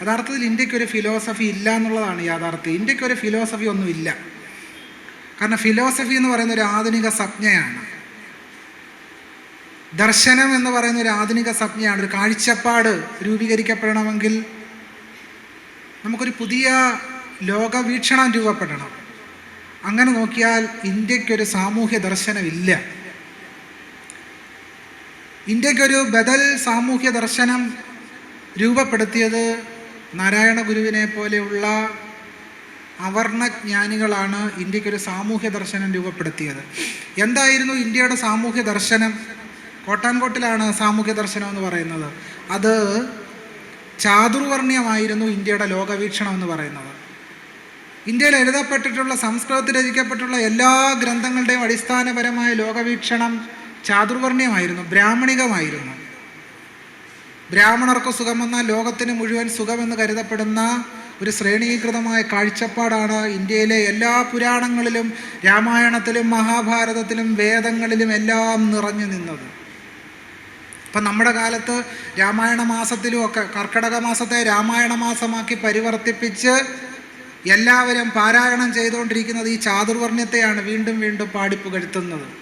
യഥാർത്ഥത്തിൽ ഇന്ത്യക്കൊരു ഫിലോസഫി ഇല്ല എന്നുള്ളതാണ് യാഥാർത്ഥ്യം. ഇന്ത്യക്കൊരു ഫിലോസഫി ഒന്നുമില്ല. കാരണം ഫിലോസഫി എന്ന് പറയുന്ന ഒരു ആധുനിക സംജ്ഞയാണ്. ദർശനം എന്ന് പറയുന്ന ഒരു ആധുനിക സംജ്ഞയാണ്. ഒരു കാഴ്ചപ്പാട് രൂപീകരിക്കപ്പെടണമെങ്കിൽ നമുക്കൊരു പുതിയ ലോകവീക്ഷണം രൂപപ്പെടണം. അങ്ങനെ നോക്കിയാൽ ഇന്ത്യക്കൊരു സാമൂഹ്യ ദർശനമില്ല. ഇന്ത്യക്കൊരു ബദൽ സാമൂഹ്യ ദർശനം രൂപപ്പെടുത്തിയത് നാരായണ ഗുരുവിനെ പോലെയുള്ള അവർണജ്ഞാനികളാണ്. ഇന്ത്യക്കൊരു സാമൂഹ്യ ദർശനം രൂപപ്പെടുത്തിയത്. എന്തായിരുന്നു ഇന്ത്യയുടെ സാമൂഹ്യ ദർശനം? കോട്ടാൻകോട്ടിലാണ് സാമൂഹ്യ ദർശനം എന്ന് പറയുന്നത്. അത് ചാതുർവർണ്ണ്യമായിരുന്നു ഇന്ത്യയുടെ ലോകവീക്ഷണം എന്ന് പറയുന്നത്. ഇന്ത്യയിൽ എഴുതപ്പെട്ടിട്ടുള്ള, സംസ്കൃതത്തിൽ രചിക്കപ്പെട്ടുള്ള എല്ലാ ഗ്രന്ഥങ്ങളുടെയും അടിസ്ഥാനപരമായ ലോകവീക്ഷണം ചാതുർവർണ്ണ്യമായിരുന്നു, ബ്രാഹ്മണികമായിരുന്നു. ബ്രാഹ്മണർക്ക് സുഖമെന്നാൽ ലോകത്തിന് മുഴുവൻ സുഖമെന്ന് കരുതപ്പെടുന്ന ഒരു ശ്രേണീകൃതമായ കാഴ്ചപ്പാടാണ് ഇന്ത്യയിലെ എല്ലാ പുരാണങ്ങളിലും, രാമായണത്തിലും, മഹാഭാരതത്തിലും, വേദങ്ങളിലും എല്ലാം നിറഞ്ഞു നിന്നത്. ഇപ്പം നമ്മുടെ കാലത്ത് രാമായണ മാസത്തിലും ഒക്കെ കർക്കിടക മാസത്തെ രാമായണ മാസമാക്കി പരിവർത്തിപ്പിച്ച് എല്ലാവരും പാരായണം ചെയ്തുകൊണ്ടിരിക്കുന്നത് ഈ ചാതുർവർണ്ണ്യത്തെയാണ് വീണ്ടും വീണ്ടും പാടിപ്പുകഴ്ത്തുന്നത്.